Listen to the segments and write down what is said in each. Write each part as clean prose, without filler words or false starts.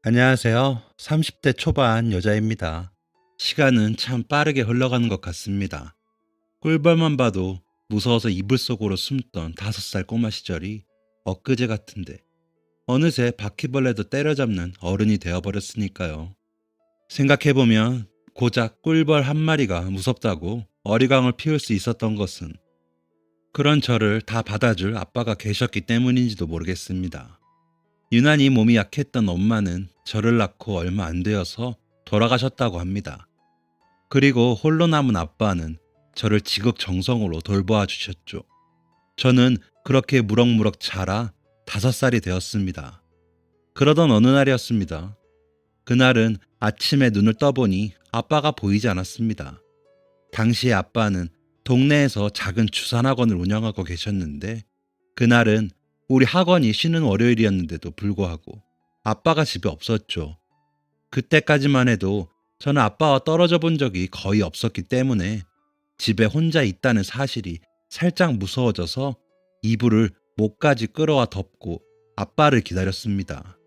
안녕하세요. 30대 초반 여자입니다. 시간은 참 빠르게 흘러가는 것 같습니다. 꿀벌만 봐도 무서워서 이불 속으로 숨던 5살 꼬마 시절이 엊그제 같은데 어느새 바퀴벌레도 때려잡는 어른이 되어버렸으니까요. 생각해보면 고작 꿀벌 한 마리가 무섭다고 어리광을 피울 수 있었던 것은 그런 저를 다 받아줄 아빠가 계셨기 때문인지도 모르겠습니다. 유난히 몸이 약했던 엄마는 저를 낳고 얼마 안 되어서 돌아가셨다고 합니다. 그리고 홀로 남은 아빠는 저를 지극정성으로 돌보아 주셨죠. 저는 그렇게 무럭무럭 자라 5살이 되었습니다. 그러던 어느 날이었습니다. 그날은 아침에 눈을 떠보니 아빠가 보이지 않았습니다. 당시에 아빠는 동네에서 작은 주산학원을 운영하고 계셨는데 그날은 우리 학원이 쉬는 월요일이었는데도 불구하고 아빠가 집에 없었죠. 그때까지만 해도 저는 아빠와 떨어져 본 적이 거의 없었기 때문에 집에 혼자 있다는 사실이 살짝 무서워져서 이불을 목까지 끌어와 덮고 아빠를 기다렸습니다.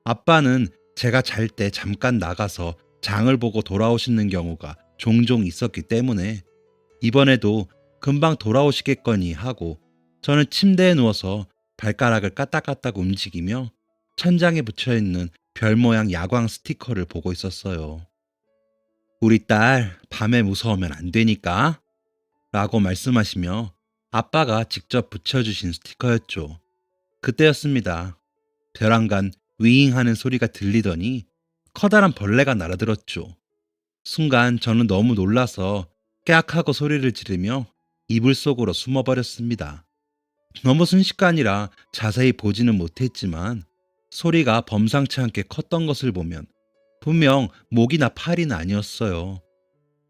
아빠는 제가 잘 때 잠깐 나가서 장을 보고 돌아오시는 경우가 종종 있었기 때문에 이번에도 금방 돌아오시겠거니 하고 저는 침대에 누워서 발가락을 까딱까딱 움직이며 천장에 붙여있는 별 모양 야광 스티커를 보고 있었어요. 우리 딸 밤에 무서우면 안 되니까 라고 말씀하시며 아빠가 직접 붙여주신 스티커였죠. 그때였습니다. 벼랑간 윙 하는 소리가 들리더니 커다란 벌레가 날아들었죠. 순간 저는 너무 놀라서 깨악하고 소리를 지르며 이불 속으로 숨어버렸습니다. 너무 순식간이라 자세히 보지는 못했지만 소리가 범상치 않게 컸던 것을 보면 분명 목이나 팔이는 아니었어요.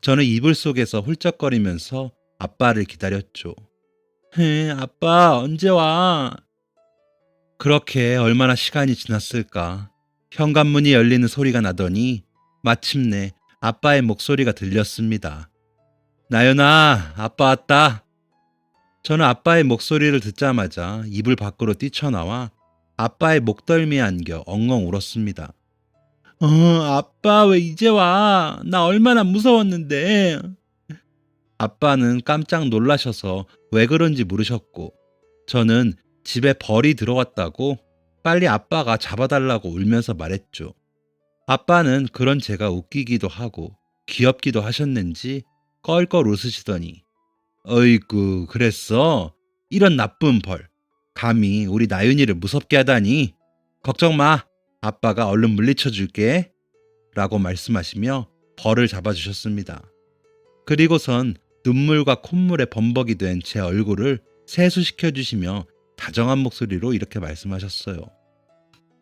저는 이불 속에서 훌쩍거리면서 아빠를 기다렸죠. 아빠 언제 와? 그렇게 얼마나 시간이 지났을까. 현관문이 열리는 소리가 나더니 마침내 아빠의 목소리가 들렸습니다. 나연아, 아빠 왔다. 저는 아빠의 목소리를 듣자마자 이불 밖으로 뛰쳐나와 아빠의 목덜미에 안겨 엉엉 울었습니다. 아빠 왜 이제 와? 나 얼마나 무서웠는데. 아빠는 깜짝 놀라셔서 왜 그런지 물으셨고 저는 집에 벌이 들어왔다고 빨리 아빠가 잡아달라고 울면서 말했죠. 아빠는 그런 제가 웃기기도 하고 귀엽기도 하셨는지 껄껄 웃으시더니 어이구 그랬어? 이런 나쁜 벌 감히 우리 나윤이를 무섭게 하다니 걱정 마 아빠가 얼른 물리쳐 줄게 라고 말씀하시며 벌을 잡아주셨습니다. 그리고선 눈물과 콧물에 범벅이 된 제 얼굴을 세수시켜 주시며 다정한 목소리로 이렇게 말씀하셨어요.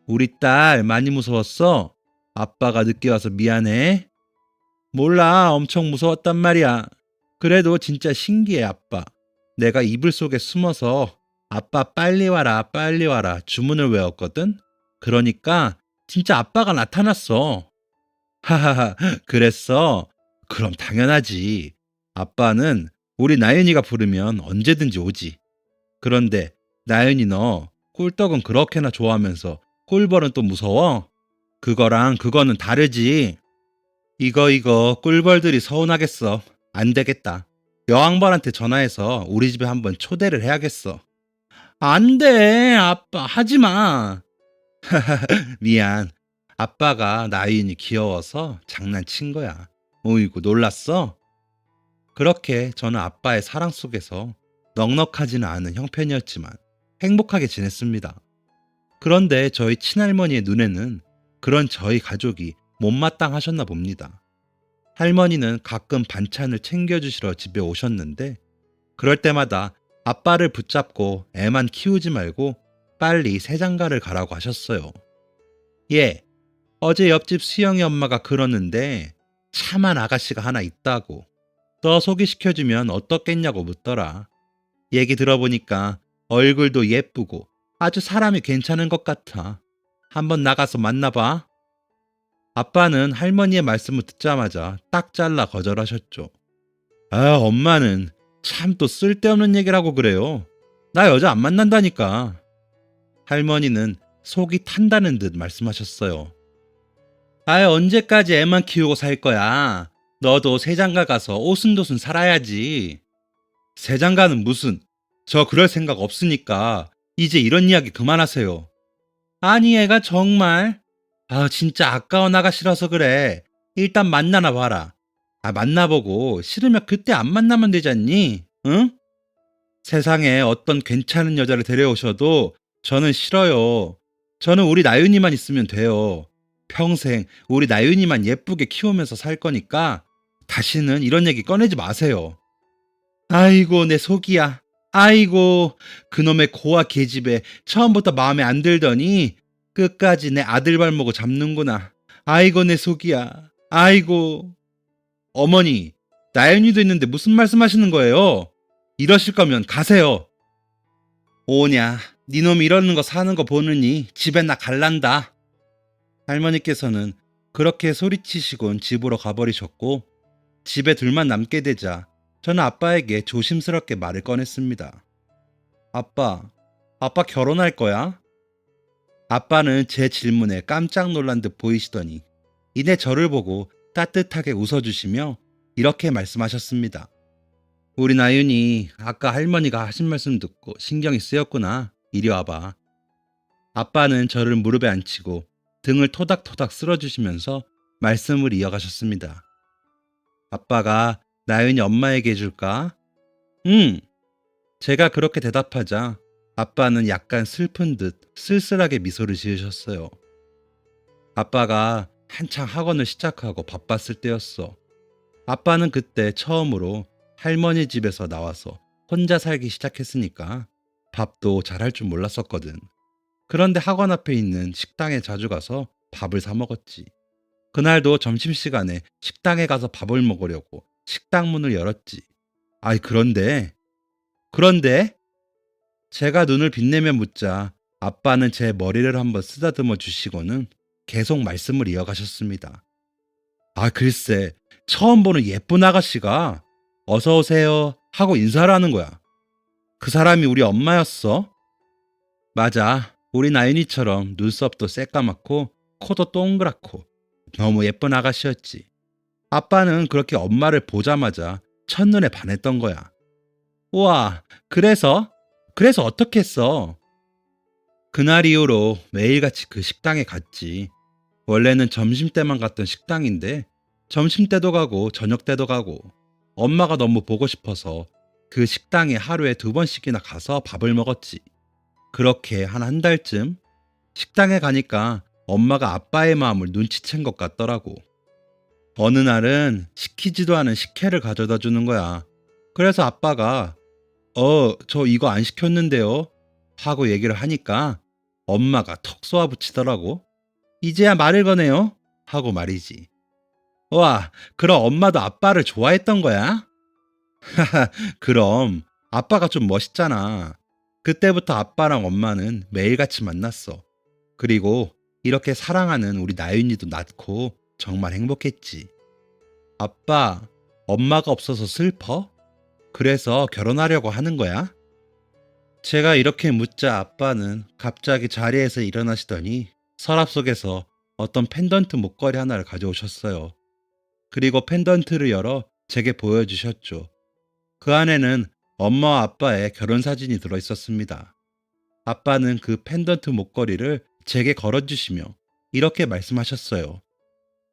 우리 딸 많이 무서웠어? 아빠가 늦게 와서 미안해. 몰라 엄청 무서웠단 말이야. 그래도 진짜 신기해 아빠. 내가 이불 속에 숨어서 아빠 빨리 와라 빨리 와라 주문을 외웠거든. 그러니까 진짜 아빠가 나타났어. 하하하 그랬어? 그럼 당연하지. 아빠는 우리 나윤이가 부르면 언제든지 오지. 그런데 나윤이 너 꿀떡은 그렇게나 좋아하면서 꿀벌은 또 무서워? 그거랑 그거는 다르지. 이거 꿀벌들이 서운하겠어. 안 되겠다. 여왕벌한테 전화해서 우리 집에 한번 초대를 해야겠어. 안 돼, 아빠 하지 마. 미안. 아빠가 나윤이 귀여워서 장난친 거야. 어이구 놀랐어? 그렇게 저는 아빠의 사랑 속에서 넉넉하지는 않은 형편이었지만 행복하게 지냈습니다. 그런데 저희 친할머니의 눈에는 그런 저희 가족이 못마땅하셨나 봅니다. 할머니는 가끔 반찬을 챙겨주시러 집에 오셨는데 그럴 때마다 아빠를 붙잡고 애만 키우지 말고 빨리 새장가를 가라고 하셨어요. 예, 어제 옆집 수영이 엄마가 그러는데 참한 아가씨가 하나 있다고. 너 소개시켜주면 어떻겠냐고 묻더라. 얘기 들어보니까 얼굴도 예쁘고 아주 사람이 괜찮은 것 같아. 한번 나가서 만나봐. 아빠는 할머니의 말씀을 듣자마자 딱 잘라 거절하셨죠. 아, 엄마는 참 또 쓸데없는 얘기를 하고 그래요. 나 여자 안 만난다니까. 할머니는 속이 탄다는 듯 말씀하셨어요. 아, 언제까지 애만 키우고 살 거야? 너도 세장가 가서 오순도순 살아야지. 세장가는 무슨? 저 그럴 생각 없으니까 이제 이런 이야기 그만하세요. 아니, 애가 정말. 아, 진짜 아까워 나가 싫어서 그래. 일단 만나나 봐라. 아, 만나보고 싫으면 그때 안 만나면 되잖니? 응? 세상에 어떤 괜찮은 여자를 데려오셔도 저는 싫어요. 저는 우리 나윤이만 있으면 돼요. 평생 우리 나윤이만 예쁘게 키우면서 살 거니까 다시는 이런 얘기 꺼내지 마세요. 아이고, 내 속이야. 아이고, 그놈의 고아 계집애 처음부터 마음에 안 들더니 끝까지 내 아들 발목을 잡는구나. 아이고, 내 속이야. 아이고. 어머니, 나연이도 있는데 무슨 말씀하시는 거예요? 이러실 거면 가세요. 오냐, 니놈 이러는 거 사는 거 보느니 집에 나 갈란다. 할머니께서는 그렇게 소리치시곤 집으로 가버리셨고, 집에 둘만 남게 되자 저는 아빠에게 조심스럽게 말을 꺼냈습니다. 아빠, 아빠 결혼할 거야? 아빠는 제 질문에 깜짝 놀란 듯 보이시더니 이내 저를 보고 따뜻하게 웃어주시며 이렇게 말씀하셨습니다. 우리 나윤이 아까 할머니가 하신 말씀 듣고 신경이 쓰였구나. 이리 와봐. 아빠는 저를 무릎에 앉히고 등을 토닥토닥 쓸어주시면서 말씀을 이어가셨습니다. 아빠가 나윤이 엄마에게 해줄까? 응. 제가 그렇게 대답하자 아빠는 약간 슬픈 듯 쓸쓸하게 미소를 지으셨어요. 아빠가 한창 학원을 시작하고 바빴을 때였어. 아빠는 그때 처음으로 할머니 집에서 나와서 혼자 살기 시작했으니까 밥도 잘할 줄 몰랐었거든. 그런데 학원 앞에 있는 식당에 자주 가서 밥을 사 먹었지. 그날도 점심시간에 식당에 가서 밥을 먹으려고 식당 문을 열었지. 아이, 그런데 제가 눈을 빛내며 묻자 아빠는 제 머리를 한번 쓰다듬어 주시고는 계속 말씀을 이어가셨습니다. 아, 글쎄, 처음 보는 예쁜 아가씨가 어서 오세요 하고 인사를 하는 거야. 그 사람이 우리 엄마였어? 맞아. 우리 나윤이처럼 눈썹도 새까맣고 코도 동그랗고 너무 예쁜 아가씨였지. 아빠는 그렇게 엄마를 보자마자 첫눈에 반했던 거야. 우와, 그래서 어떻게 했어? 그날 이후로 매일같이 그 식당에 갔지. 원래는 점심때만 갔던 식당인데 점심때도 가고 저녁때도 가고 엄마가 너무 보고 싶어서 그 식당에 하루에 2번씩이나 가서 밥을 먹었지. 그렇게 한 달쯤 식당에 가니까 엄마가 아빠의 마음을 눈치챈 것 같더라고. 어느 날은 시키지도 않은 식혜를 가져다 주는 거야. 그래서 아빠가 저 이거 안 시켰는데요 하고 얘기를 하니까 엄마가 턱 쏘아 붙이더라고. 이제야 말을 거네요 하고 말이지. 와, 그럼 엄마도 아빠를 좋아했던 거야? 그럼 아빠가 좀 멋있잖아. 그때부터 아빠랑 엄마는 매일같이 만났어. 그리고 이렇게 사랑하는 우리 나윤이도 낳고 정말 행복했지. 아빠, 엄마가 없어서 슬퍼? 그래서 결혼하려고 하는 거야? 제가 이렇게 묻자 아빠는 갑자기 자리에서 일어나시더니 서랍 속에서 어떤 펜던트 목걸이 하나를 가져오셨어요. 그리고 펜던트를 열어 제게 보여주셨죠. 그 안에는 엄마와 아빠의 결혼 사진이 들어 있었습니다. 아빠는 그 펜던트 목걸이를 제게 걸어주시며 이렇게 말씀하셨어요.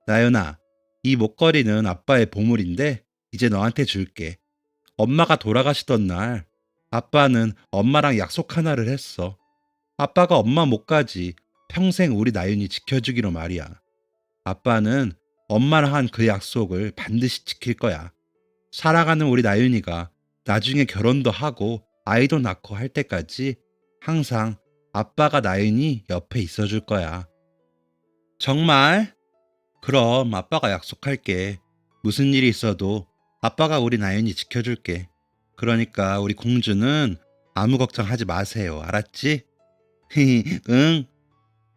나연아, 이 목걸이는 아빠의 보물인데 이제 너한테 줄게. 엄마가 돌아가시던 날 아빠는 엄마랑 약속 하나를 했어. 아빠가 엄마 목까지 평생 우리 나윤이 지켜주기로 말이야. 아빠는 엄마랑 한 그 약속을 반드시 지킬 거야. 살아가는 우리 나윤이가 나중에 결혼도 하고 아이도 낳고 할 때까지 항상 아빠가 나윤이 옆에 있어줄 거야. 정말? 그럼 아빠가 약속할게. 무슨 일이 있어도 아빠가 우리 나윤이 지켜줄게. 그러니까 우리 공주는 아무 걱정하지 마세요. 알았지? 응.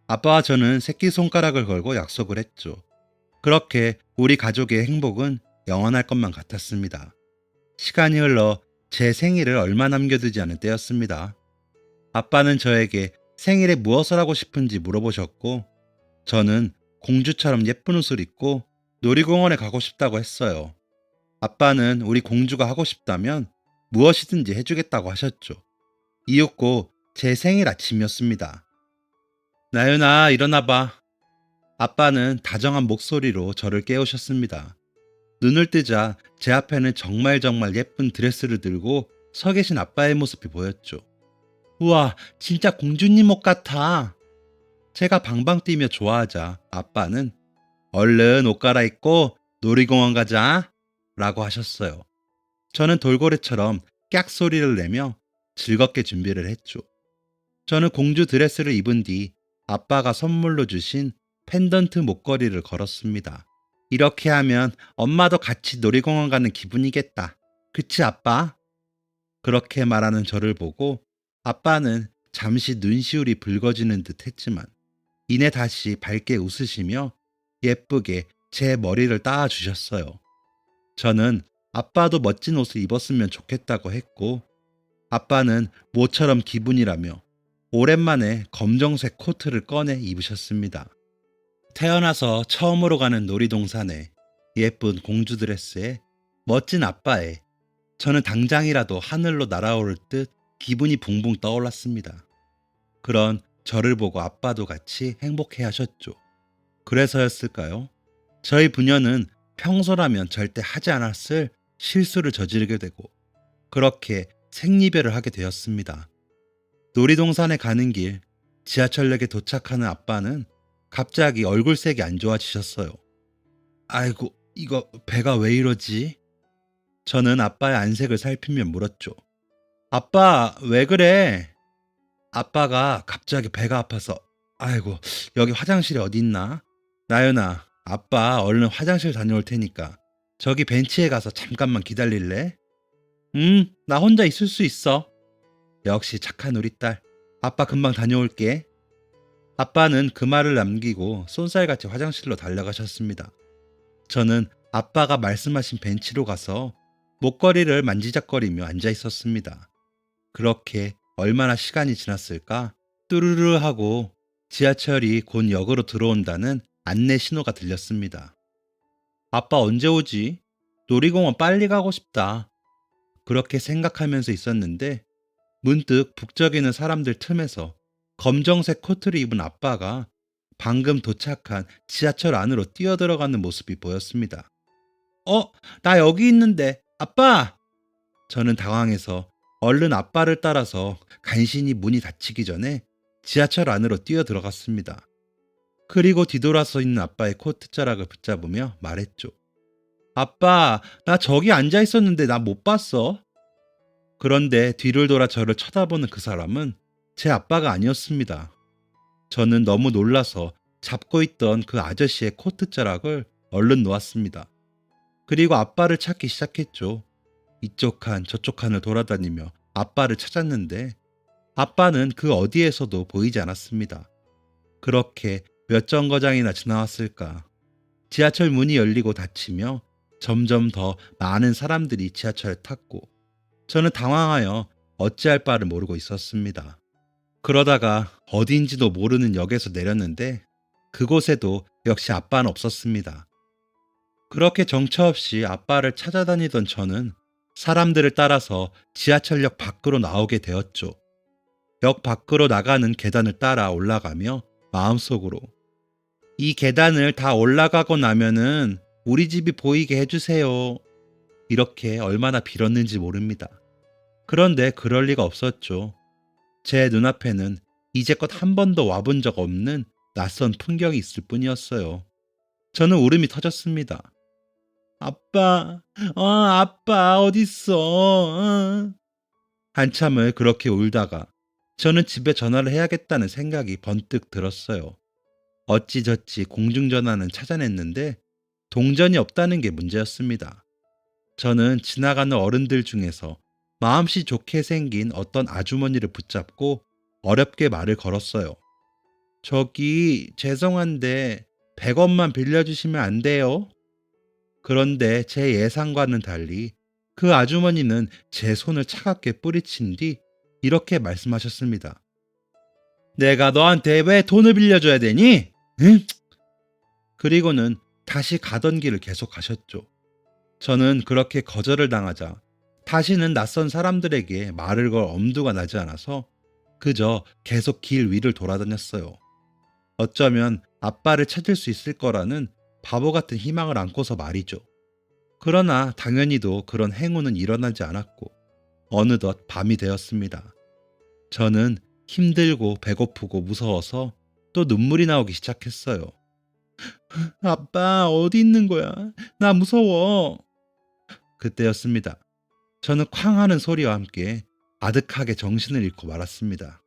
아빠와 저는 새끼손가락을 걸고 약속을 했죠. 그렇게 우리 가족의 행복은 영원할 것만 같았습니다. 시간이 흘러 제 생일을 얼마 남겨두지 않은 때였습니다. 아빠는 저에게 생일에 무엇을 하고 싶은지 물어보셨고, 저는 공주처럼 예쁜 옷을 입고 놀이공원에 가고 싶다고 했어요. 아빠는 우리 공주가 하고 싶다면 무엇이든지 해주겠다고 하셨죠. 이윽고 제 생일 아침이었습니다. 나윤아, 일어나봐. 아빠는 다정한 목소리로 저를 깨우셨습니다. 눈을 뜨자 제 앞에는 정말 예쁜 드레스를 들고 서 계신 아빠의 모습이 보였죠. 우와, 진짜 공주님 옷 같아. 제가 방방 뛰며 좋아하자 아빠는 얼른 옷 갈아입고 놀이공원 가자 라고 하셨어요. 저는 돌고래처럼 깍 소리를 내며 즐겁게 준비를 했죠. 저는 공주 드레스를 입은 뒤 아빠가 선물로 주신 펜던트 목걸이를 걸었습니다. 이렇게 하면 엄마도 같이 놀이공원 가는 기분이겠다. 그치, 아빠? 그렇게 말하는 저를 보고 아빠는 잠시 눈시울이 붉어지는 듯 했지만 이내 다시 밝게 웃으시며 예쁘게 제 머리를 따아주셨어요. 저는 아빠도 멋진 옷을 입었으면 좋겠다고 했고 아빠는 모처럼 기분이라며 오랜만에 검정색 코트를 꺼내 입으셨습니다. 태어나서 처음으로 가는 놀이동산에 예쁜 공주 드레스에 멋진 아빠에 저는 당장이라도 하늘로 날아오를 듯 기분이 붕붕 떠올랐습니다. 그런 저를 보고 아빠도 같이 행복해 하셨죠. 그래서였을까요? 저희 부녀는 평소라면 절대 하지 않았을 실수를 저지르게 되고 그렇게 생리별을 하게 되었습니다. 놀이동산에 가는 길 지하철역에 도착하는 아빠는 갑자기 얼굴색이 안 좋아지셨어요. 아이고, 이거 배가 왜 이러지? 저는 아빠의 안색을 살피며 물었죠. 아빠, 왜 그래? 아빠가 갑자기 배가 아파서 아이고, 여기 화장실이 어디 있나? 나연아, 아빠 얼른 화장실 다녀올 테니까 저기 벤치에 가서 잠깐만 기다릴래? 나 혼자 있을 수 있어. 역시 착한 우리 딸. 아빠 금방 다녀올게. 아빠는 그 말을 남기고 쏜살같이 화장실로 달려가셨습니다. 저는 아빠가 말씀하신 벤치로 가서 목걸이를 만지작거리며 앉아 있었습니다. 그렇게 얼마나 시간이 지났을까? 뚜루루 하고 지하철이 곧 역으로 들어온다는 안내 신호가 들렸습니다. 아빠 언제 오지? 놀이공원 빨리 가고 싶다. 그렇게 생각하면서 있었는데 문득 북적이는 사람들 틈에서 검정색 코트를 입은 아빠가 방금 도착한 지하철 안으로 뛰어들어가는 모습이 보였습니다. 나 여기 있는데, 아빠! 저는 당황해서 얼른 아빠를 따라서 간신히 문이 닫히기 전에 지하철 안으로 뛰어들어갔습니다. 그리고 뒤돌아서 있는 아빠의 코트자락을 붙잡으며 말했죠. 아빠, 나 저기 앉아 있었는데 나 못 봤어? 그런데 뒤를 돌아 저를 쳐다보는 그 사람은 제 아빠가 아니었습니다. 저는 너무 놀라서 잡고 있던 그 아저씨의 코트자락을 얼른 놓았습니다. 그리고 아빠를 찾기 시작했죠. 이쪽 칸 저쪽 칸을 돌아다니며 아빠를 찾았는데 아빠는 그 어디에서도 보이지 않았습니다. 그렇게 몇 정거장이나 지나왔을까. 지하철 문이 열리고 닫히며 점점 더 많은 사람들이 지하철을 탔고 저는 당황하여 어찌할 바를 모르고 있었습니다. 그러다가 어디인지도 모르는 역에서 내렸는데 그곳에도 역시 아빠는 없었습니다. 그렇게 정처 없이 아빠를 찾아다니던 저는 사람들을 따라서 지하철역 밖으로 나오게 되었죠. 역 밖으로 나가는 계단을 따라 올라가며 마음속으로 이 계단을 다 올라가고 나면은 우리 집이 보이게 해주세요. 이렇게 얼마나 빌었는지 모릅니다. 그런데 그럴 리가 없었죠. 제 눈앞에는 이제껏 한 번도 와본 적 없는 낯선 풍경이 있을 뿐이었어요. 저는 울음이 터졌습니다. 아빠, 아빠 어딨어? 한참을 그렇게 울다가 저는 집에 전화를 해야겠다는 생각이 번뜩 들었어요. 어찌저찌 공중전화는 찾아냈는데 동전이 없다는 게 문제였습니다. 저는 지나가는 어른들 중에서 마음씨 좋게 생긴 어떤 아주머니를 붙잡고 어렵게 말을 걸었어요. 저기 죄송한데 100원만 빌려주시면 안 돼요? 그런데 제 예상과는 달리 그 아주머니는 제 손을 차갑게 뿌리친 뒤 이렇게 말씀하셨습니다. 내가 너한테 왜 돈을 빌려줘야 되니? 응? 그리고는 다시 가던 길을 계속 가셨죠. 저는 그렇게 거절을 당하자 다시는 낯선 사람들에게 말을 걸 엄두가 나지 않아서 그저 계속 길 위를 돌아다녔어요. 어쩌면 아빠를 찾을 수 있을 거라는 바보 같은 희망을 안고서 말이죠. 그러나 당연히도 그런 행운은 일어나지 않았고 어느덧 밤이 되었습니다. 저는 힘들고 배고프고 무서워서 또 눈물이 나오기 시작했어요. 아빠, 어디 있는 거야? 나 무서워. 그때였습니다. 저는 쾅 하는 소리와 함께 아득하게 정신을 잃고 말았습니다.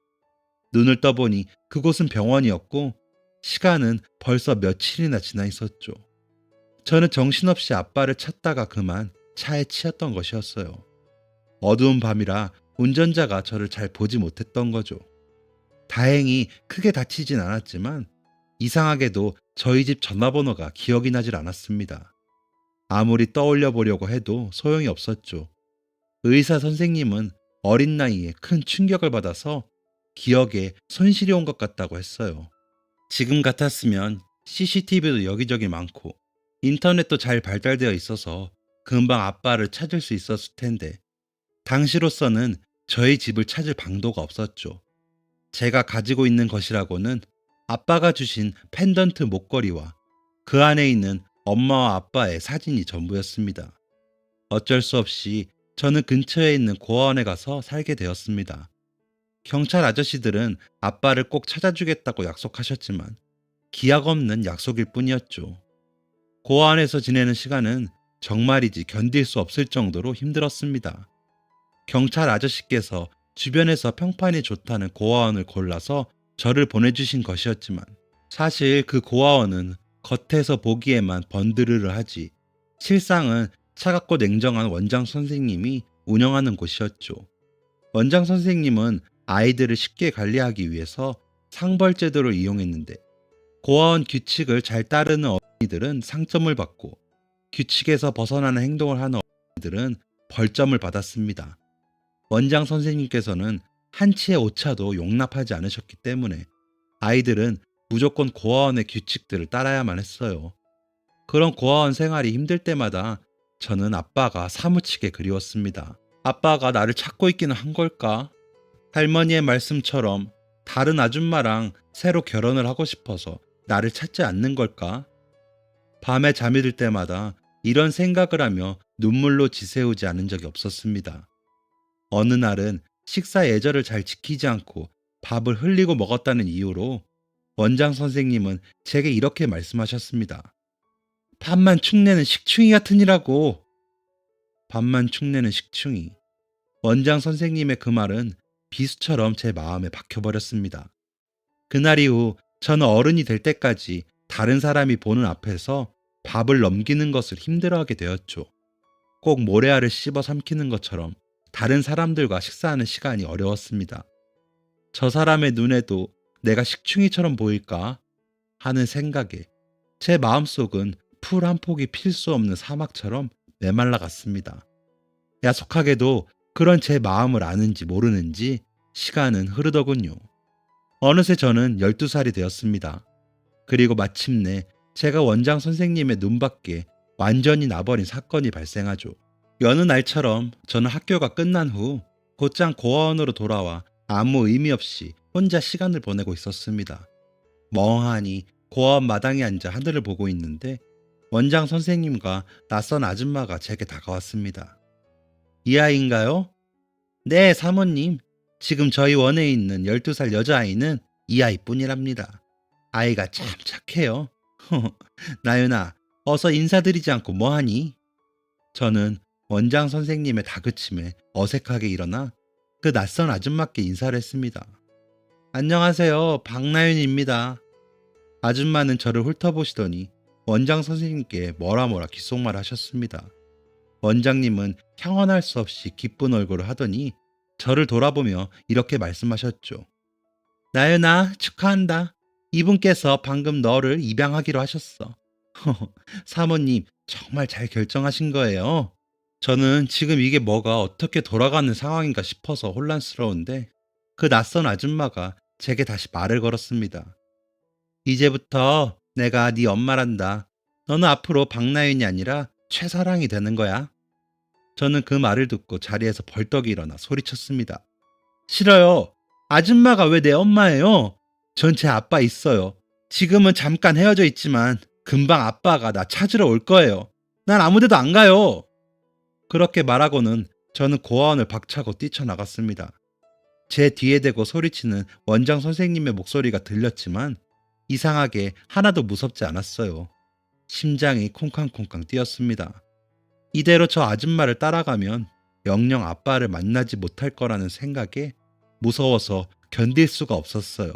눈을 떠보니 그곳은 병원이었고 시간은 벌써 며칠이나 지나 있었죠. 저는 정신없이 아빠를 찾다가 그만 차에 치였던 것이었어요. 어두운 밤이라 운전자가 저를 잘 보지 못했던 거죠. 다행히 크게 다치진 않았지만 이상하게도 저희 집 전화번호가 기억이 나질 않았습니다. 아무리 떠올려 보려고 해도 소용이 없었죠. 의사 선생님은 어린 나이에 큰 충격을 받아서 기억에 손실이 온 것 같다고 했어요. 지금 같았으면 CCTV도 여기저기 많고 인터넷도 잘 발달되어 있어서 금방 아빠를 찾을 수 있었을 텐데 당시로서는 저희 집을 찾을 방도가 없었죠. 제가 가지고 있는 것이라고는 아빠가 주신 펜던트 목걸이와 그 안에 있는 엄마와 아빠의 사진이 전부였습니다. 어쩔 수 없이 저는 근처에 있는 고아원에 가서 살게 되었습니다. 경찰 아저씨들은 아빠를 꼭 찾아주겠다고 약속하셨지만 기약 없는 약속일 뿐이었죠. 고아원에서 지내는 시간은 정말이지 견딜 수 없을 정도로 힘들었습니다. 경찰 아저씨께서 주변에서 평판이 좋다는 고아원을 골라서 저를 보내주신 것이었지만 사실 그 고아원은 겉에서 보기에만 번드르르 하지 실상은 차갑고 냉정한 원장 선생님이 운영하는 곳이었죠. 원장 선생님은 아이들을 쉽게 관리하기 위해서 상벌 제도를 이용했는데 고아원 규칙을 잘 따르는 어린이들은 상점을 받고 규칙에서 벗어나는 행동을 하는 어린이들은 벌점을 받았습니다. 원장 선생님께서는 한치의 오차도 용납하지 않으셨기 때문에 아이들은 무조건 고아원의 규칙들을 따라야만 했어요. 그런 고아원 생활이 힘들 때마다 저는 아빠가 사무치게 그리웠습니다. 아빠가 나를 찾고 있기는 한 걸까? 할머니의 말씀처럼 다른 아줌마랑 새로 결혼을 하고 싶어서 나를 찾지 않는 걸까? 밤에 잠이 들 때마다 이런 생각을 하며 눈물로 지새우지 않은 적이 없었습니다. 어느 날은 식사 예절을 잘 지키지 않고 밥을 흘리고 먹었다는 이유로 원장 선생님은 제게 이렇게 말씀하셨습니다. 밥만 축내는 식충이 같으니라고. 밥만 축내는 식충이. 원장 선생님의 그 말은 비수처럼 제 마음에 박혀버렸습니다. 그날 이후 저는 어른이 될 때까지 다른 사람이 보는 앞에서 밥을 넘기는 것을 힘들어하게 되었죠. 꼭 모래알을 씹어 삼키는 것처럼 다른 사람들과 식사하는 시간이 어려웠습니다. 저 사람의 눈에도 내가 식충이처럼 보일까 하는 생각에 제 마음속은 풀 한 폭이 필 수 없는 사막처럼 메말라 갔습니다. 야속하게도 그런 제 마음을 아는지 모르는지 시간은 흐르더군요. 어느새 저는 12살이 되었습니다. 그리고 마침내 제가 원장 선생님의 눈밖에 완전히 나버린 사건이 발생하죠. 여느 날처럼 저는 학교가 끝난 후 곧장 고아원으로 돌아와 아무 의미 없이 혼자 시간을 보내고 있었습니다. 멍하니 고아원 마당에 앉아 하늘을 보고 있는데 원장 선생님과 낯선 아줌마가 제게 다가왔습니다. 이 아이인가요? 네, 사모님. 지금 저희 원에 있는 12살 여자아이는 이 아이뿐이랍니다. 아이가 참 착해요. 나윤아, 어서 인사드리지 않고 뭐하니? 저는 원장 선생님의 다그침에 어색하게 일어나 그 낯선 아줌마께 인사를 했습니다. 안녕하세요, 박나윤입니다. 아줌마는 저를 훑어보시더니 원장 선생님께 뭐라 귓속말 하셨습니다. 원장님은 형언할 수 없이 기쁜 얼굴을 하더니 저를 돌아보며 이렇게 말씀하셨죠. 나윤아, 축하한다. 이분께서 방금 너를 입양하기로 하셨어. 사모님, 정말 잘 결정하신 거예요. 저는 지금 이게 뭐가 어떻게 돌아가는 상황인가 싶어서 혼란스러운데 그 낯선 아줌마가 제게 다시 말을 걸었습니다. 이제부터 내가 네 엄마란다. 너는 앞으로 박나윤이 아니라 최사랑이 되는 거야. 저는 그 말을 듣고 자리에서 벌떡 일어나 소리쳤습니다. 싫어요. 아줌마가 왜 내 엄마예요? 전 제 아빠 있어요. 지금은 잠깐 헤어져 있지만 금방 아빠가 나 찾으러 올 거예요. 난 아무데도 안 가요. 그렇게 말하고는 저는 고아원을 박차고 뛰쳐나갔습니다. 제 뒤에 대고 소리치는 원장 선생님의 목소리가 들렸지만 이상하게 하나도 무섭지 않았어요. 심장이 콩쾅콩쾅 뛰었습니다. 이대로 저 아줌마를 따라가면 영영 아빠를 만나지 못할 거라는 생각에 무서워서 견딜 수가 없었어요.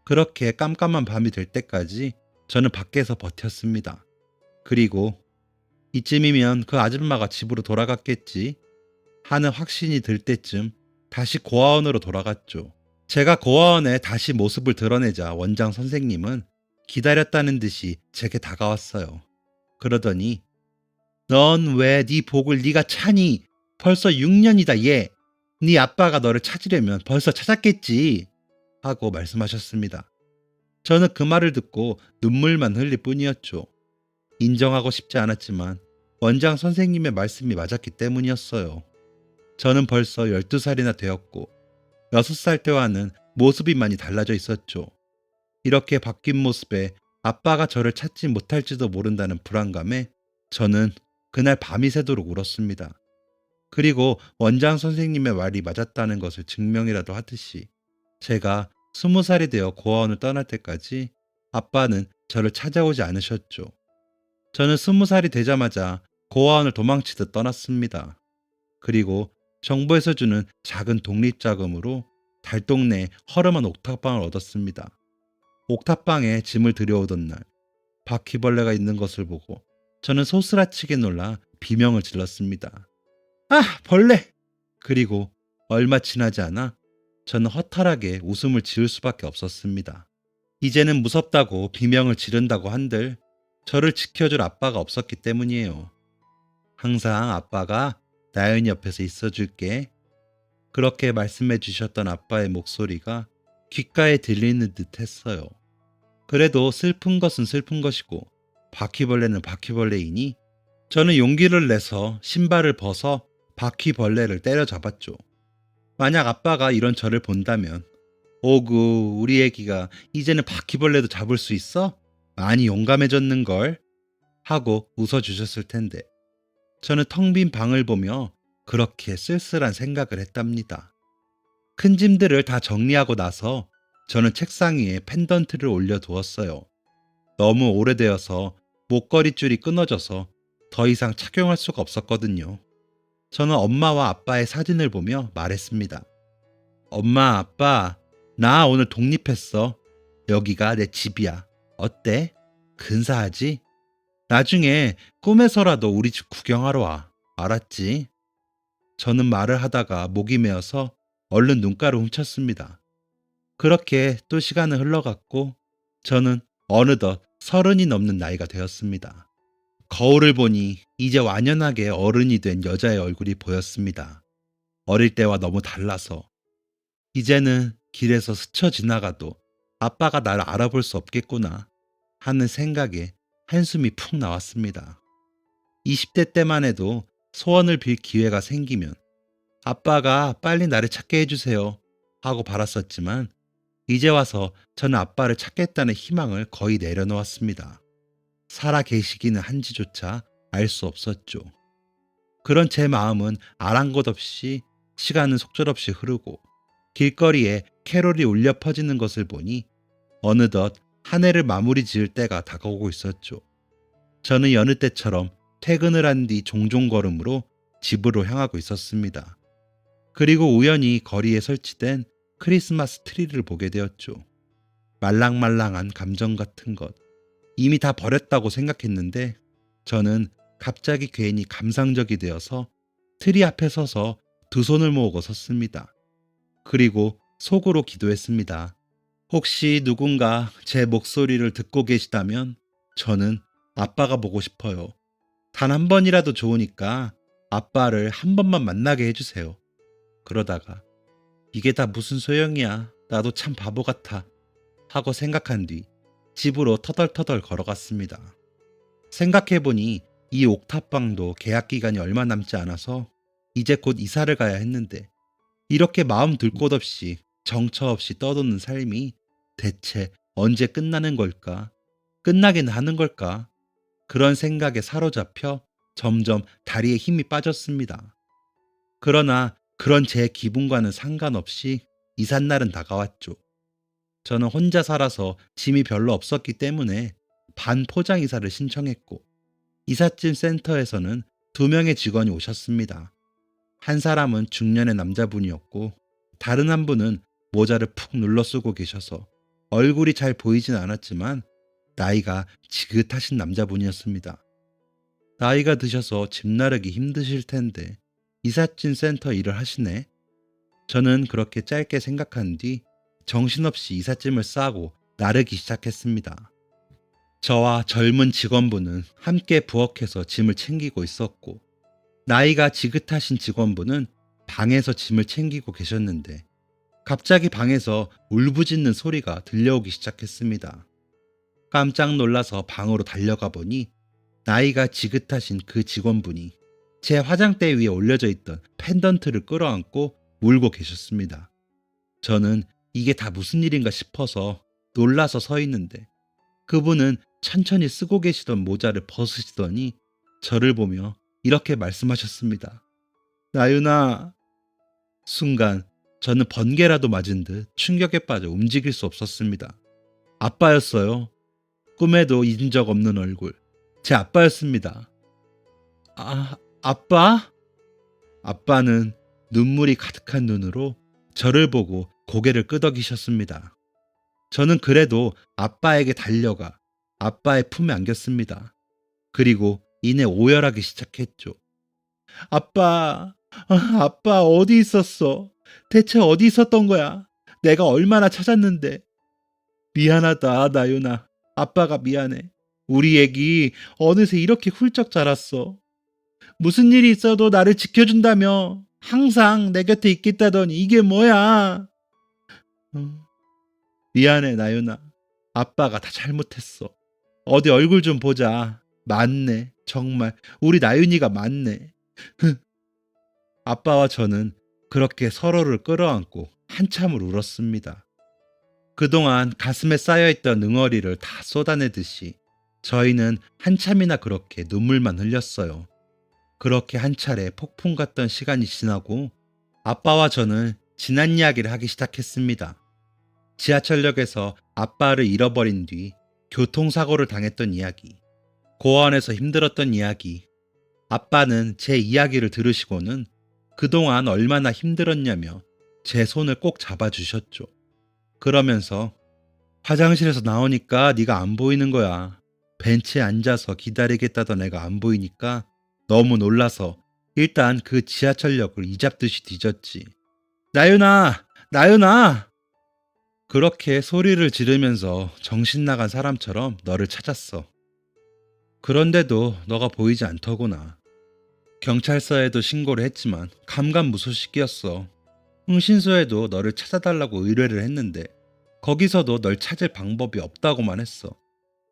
그렇게 깜깜한 밤이 될 때까지 저는 밖에서 버텼습니다. 그리고 이쯤이면 그 아줌마가 집으로 돌아갔겠지 하는 확신이 들 때쯤 다시 고아원으로 돌아갔죠. 제가 고아원에 다시 모습을 드러내자 원장 선생님은 기다렸다는 듯이 제게 다가왔어요. 그러더니 넌 왜 네 복을 네가 차니? 벌써 6년이다 얘. 네 아빠가 너를 찾으려면 벌써 찾았겠지 하고 말씀하셨습니다. 저는 그 말을 듣고 눈물만 흘릴 뿐이었죠. 인정하고 싶지 않았지만 원장 선생님의 말씀이 맞았기 때문이었어요. 저는 벌써 12살이나 되었고 6살 때와는 모습이 많이 달라져 있었죠. 이렇게 바뀐 모습에 아빠가 저를 찾지 못할지도 모른다는 불안감에 저는 그날 밤이 새도록 울었습니다. 그리고 원장 선생님의 말이 맞았다는 것을 증명이라도 하듯이 제가 20살이 되어 고아원을 떠날 때까지 아빠는 저를 찾아오지 않으셨죠. 저는 20살이 되자마자 고아원을 도망치듯 떠났습니다. 그리고 정부에서 주는 작은 독립자금으로 달동네 허름한 옥탑방을 얻었습니다. 옥탑방에 짐을 들여오던 날 바퀴벌레가 있는 것을 보고 저는 소스라치게 놀라 비명을 질렀습니다. 아, 벌레! 그리고 얼마 지나지 않아 저는 허탈하게 웃음을 지을 수밖에 없었습니다. 이제는 무섭다고 비명을 지른다고 한들 저를 지켜줄 아빠가 없었기 때문이에요. 항상 아빠가 나연이 옆에서 있어줄게. 그렇게 말씀해 주셨던 아빠의 목소리가 귓가에 들리는 듯 했어요. 그래도 슬픈 것은 슬픈 것이고 바퀴벌레는 바퀴벌레이니 저는 용기를 내서 신발을 벗어 바퀴벌레를 때려잡았죠. 만약 아빠가 이런 저를 본다면 오구 우리 애기가 이제는 바퀴벌레도 잡을 수 있어? 많이 용감해졌는걸? 하고 웃어주셨을 텐데 저는 텅 빈 방을 보며 그렇게 쓸쓸한 생각을 했답니다. 큰 짐들을 다 정리하고 나서 저는 책상 위에 펜던트를 올려두었어요. 너무 오래되어서 목걸이줄이 끊어져서 더 이상 착용할 수가 없었거든요. 저는 엄마와 아빠의 사진을 보며 말했습니다. 엄마, 아빠, 나 오늘 독립했어. 여기가 내 집이야. 어때? 근사하지? 나중에 꿈에서라도 우리 집 구경하러 와. 알았지? 저는 말을 하다가 목이 메어서 얼른 눈가를 훔쳤습니다. 그렇게 또 시간은 흘러갔고 저는 어느덧 30이 넘는 나이가 되었습니다. 거울을 보니 이제 완연하게 어른이 된 여자의 얼굴이 보였습니다. 어릴 때와 너무 달라서 이제는 길에서 스쳐 지나가도 아빠가 나를 알아볼 수 없겠구나 하는 생각에 한숨이 푹 나왔습니다. 20대 때만 해도 소원을 빌 기회가 생기면 아빠가 빨리 나를 찾게 해주세요 하고 바랐었지만 이제 와서 저는 아빠를 찾겠다는 희망을 거의 내려놓았습니다. 살아 계시기는 한지조차 알 수 없었죠. 그런 제 마음은 아랑곳 없이 시간은 속절없이 흐르고 길거리에 캐롤이 울려 퍼지는 것을 보니 어느덧 한 해를 마무리 지을 때가 다가오고 있었죠. 저는 여느 때처럼 퇴근을 한 뒤 종종 걸음으로 집으로 향하고 있었습니다. 그리고 우연히 거리에 설치된 크리스마스 트리를 보게 되었죠. 말랑말랑한 감정 같은 것. 이미 다 버렸다고 생각했는데 저는 갑자기 괜히 감상적이 되어서 트리 앞에 서서 두 손을 모으고 섰습니다. 그리고 속으로 기도했습니다. 혹시 누군가 제 목소리를 듣고 계시다면 저는 아빠가 보고 싶어요. 단 한 번이라도 좋으니까 아빠를 한 번만 만나게 해주세요. 그러다가 이게 다 무슨 소용이야. 나도 참 바보 같아. 하고 생각한 뒤 집으로 터덜터덜 걸어갔습니다. 생각해보니 이 옥탑방도 계약 기간이 얼마 남지 않아서 이제 곧 이사를 가야 했는데 이렇게 마음 둘 곳 없이 정처 없이 떠도는 삶이 대체 언제 끝나는 걸까? 끝나긴 하는 걸까? 그런 생각에 사로잡혀 점점 다리에 힘이 빠졌습니다. 그러나 그런 제 기분과는 상관없이 이삿날은 다가왔죠. 저는 혼자 살아서 짐이 별로 없었기 때문에 반포장 이사를 신청했고 이삿짐 센터에서는 2명의 직원이 오셨습니다. 한 사람은 중년의 남자분이었고 다른 한 분은 모자를 푹 눌러 쓰고 계셔서 얼굴이 잘 보이진 않았지만 나이가 지긋하신 남자분이었습니다. 나이가 드셔서 짐 나르기 힘드실 텐데 이삿짐 센터 일을 하시네. 저는 그렇게 짧게 생각한 뒤 정신없이 이삿짐을 싸고 나르기 시작했습니다. 저와 젊은 직원분은 함께 부엌에서 짐을 챙기고 있었고 나이가 지긋하신 직원분은 방에서 짐을 챙기고 계셨는데 갑자기 방에서 울부짖는 소리가 들려오기 시작했습니다. 깜짝 놀라서 방으로 달려가 보니 나이가 지긋하신 그 직원분이 제 화장대 위에 올려져 있던 펜던트를 끌어안고 울고 계셨습니다. 저는 이게 다 무슨 일인가 싶어서 놀라서 서 있는데 그분은 천천히 쓰고 계시던 모자를 벗으시더니 저를 보며 이렇게 말씀하셨습니다. 나윤아. 순간 저는 번개라도 맞은 듯 충격에 빠져 움직일 수 없었습니다. 아빠였어요. 꿈에도 잊은 적 없는 얼굴. 제 아빠였습니다. 아빠? 아빠는 눈물이 가득한 눈으로 저를 보고 고개를 끄덕이셨습니다. 저는 그래도 아빠에게 달려가 아빠의 품에 안겼습니다. 그리고 이내 오열하기 시작했죠. 아빠 어디 있었어? 대체 어디 있었던 거야? 내가 얼마나 찾았는데. 미안하다, 나윤아. 아빠가 미안해. 우리 애기 어느새 이렇게 훌쩍 자랐어. 무슨 일이 있어도 나를 지켜준다며. 항상 내 곁에 있겠다더니 이게 뭐야? 미안해, 나윤아. 아빠가 다 잘못했어. 어디 얼굴 좀 보자. 맞네. 정말 우리 나윤이가 맞네. 아빠와 저는 그렇게 서로를 끌어안고 한참을 울었습니다. 그동안 가슴에 쌓여있던 응어리를 다 쏟아내듯이 저희는 한참이나 그렇게 눈물만 흘렸어요. 그렇게 한 차례 폭풍 같던 시간이 지나고 아빠와 저는 지난 이야기를 하기 시작했습니다. 지하철역에서 아빠를 잃어버린 뒤 교통사고를 당했던 이야기, 고아원에서 힘들었던 이야기. 아빠는 제 이야기를 들으시고는 그동안 얼마나 힘들었냐며 제 손을 꼭 잡아주셨죠. 그러면서 화장실에서 나오니까 네가 안 보이는 거야. 벤치에 앉아서 기다리겠다던 애가 안 보이니까 너무 놀라서 일단 그 지하철역을 이잡듯이 뒤졌지. 나윤아! 나윤아! 그렇게 소리를 지르면서 정신 나간 사람처럼 너를 찾았어. 그런데도 너가 보이지 않더구나. 경찰서에도 신고를 했지만 감감무소식이었어. 흥신소에도 너를 찾아달라고 의뢰를 했는데 거기서도 널 찾을 방법이 없다고만 했어.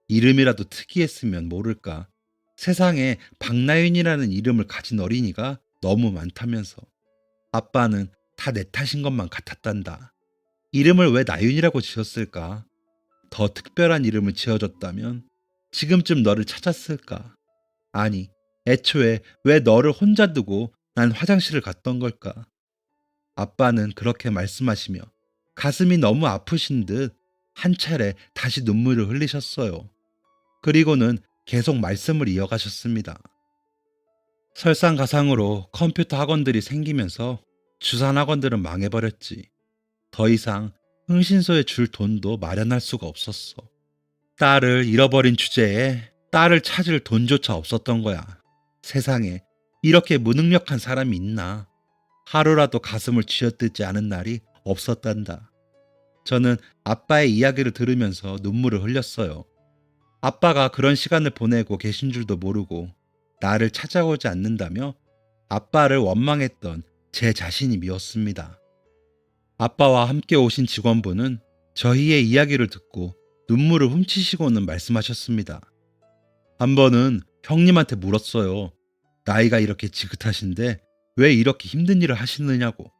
이름이라도 특이했으면 모를까. 세상에 박나윤이라는 이름을 가진 어린이가 너무 많다면서. 아빠는 다 내 탓인 것만 같았단다. 이름을 왜 나윤이라고 지었을까? 더 특별한 이름을 지어줬다면 지금쯤 너를 찾았을까? 아니, 애초에 왜 너를 혼자 두고 난 화장실을 갔던 걸까? 아빠는 그렇게 말씀하시며 가슴이 너무 아프신 듯 한 차례 다시 눈물을 흘리셨어요. 그리고는 계속 말씀을 이어가셨습니다. 설상가상으로 컴퓨터 학원들이 생기면서 주산 학원들은 망해버렸지. 더 이상 흥신소에 줄 돈도 마련할 수가 없었어. 딸을 잃어버린 주제에 딸을 찾을 돈조차 없었던 거야. 세상에 이렇게 무능력한 사람이 있나. 하루라도 가슴을 쥐어뜯지 않은 날이 없었단다. 저는 아빠의 이야기를 들으면서 눈물을 흘렸어요. 아빠가 그런 시간을 보내고 계신 줄도 모르고 나를 찾아오지 않는다며 아빠를 원망했던 제 자신이 미웠습니다. 아빠와 함께 오신 직원분은 저희의 이야기를 듣고 눈물을 훔치시고는 말씀하셨습니다. 한 번은 형님한테 물었어요. 나이가 이렇게 지긋하신데 왜 이렇게 힘든 일을 하시느냐고.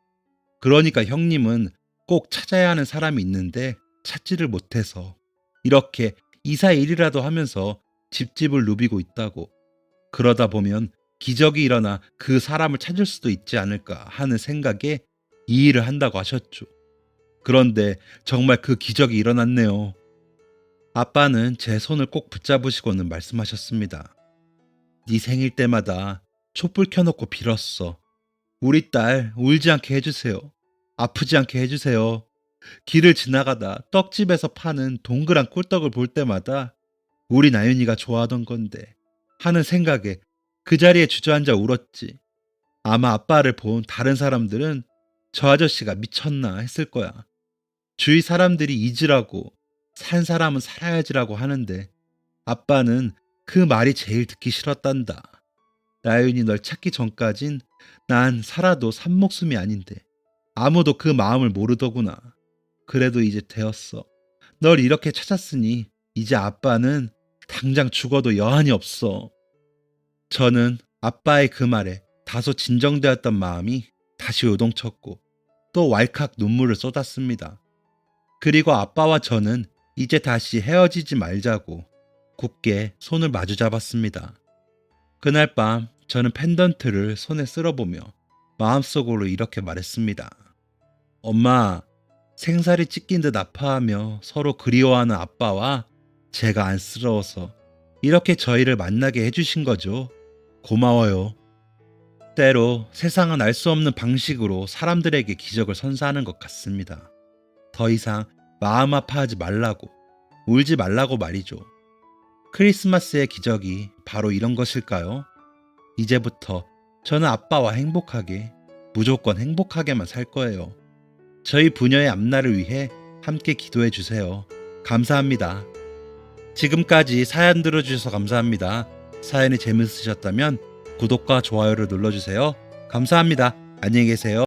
그러니까 형님은 꼭 찾아야 하는 사람이 있는데 찾지를 못해서 이렇게 이사일이라도 하면서 집집을 누비고 있다고. 그러다 보면 기적이 일어나 그 사람을 찾을 수도 있지 않을까 하는 생각에 이 일을 한다고 하셨죠. 그런데 정말 그 기적이 일어났네요. 아빠는 제 손을 꼭 붙잡으시고는 말씀하셨습니다. 네 생일 때마다 촛불 켜놓고 빌었어. 우리 딸 울지 않게 해주세요. 아프지 않게 해주세요. 길을 지나가다 떡집에서 파는 동그란 꿀떡을 볼 때마다 우리 나윤이가 좋아하던 건데 하는 생각에 그 자리에 주저앉아 울었지. 아마 아빠를 본 다른 사람들은 저 아저씨가 미쳤나 했을 거야. 주위 사람들이 잊으라고, 산 사람은 살아야지라고 하는데 아빠는 그 말이 제일 듣기 싫었단다. 나윤이 널 찾기 전까진 난 살아도 산 목숨이 아닌데 아무도 그 마음을 모르더구나. 그래도 이제 되었어. 널 이렇게 찾았으니 이제 아빠는 당장 죽어도 여한이 없어. 저는 아빠의 그 말에 다소 진정되었던 마음이 다시 요동쳤고 또 왈칵 눈물을 쏟았습니다. 그리고 아빠와 저는 이제 다시 헤어지지 말자고 굳게 손을 마주 잡았습니다. 그날 밤 저는 펜던트를 손에 쓸어보며 마음속으로 이렇게 말했습니다. 엄마, 생살이 찢긴 듯 아파하며 서로 그리워하는 아빠와 제가 안쓰러워서 이렇게 저희를 만나게 해주신 거죠. 고마워요. 때로 세상은 알 수 없는 방식으로 사람들에게 기적을 선사하는 것 같습니다. 더 이상 마음 아파하지 말라고, 울지 말라고 말이죠. 크리스마스의 기적이 바로 이런 것일까요? 이제부터 저는 아빠와 행복하게, 무조건 행복하게만 살 거예요. 저희 부녀의 앞날을 위해 함께 기도해 주세요. 감사합니다. 지금까지 사연 들어주셔서 감사합니다. 사연이 재밌으셨다면 구독과 좋아요를 눌러주세요. 감사합니다. 안녕히 계세요.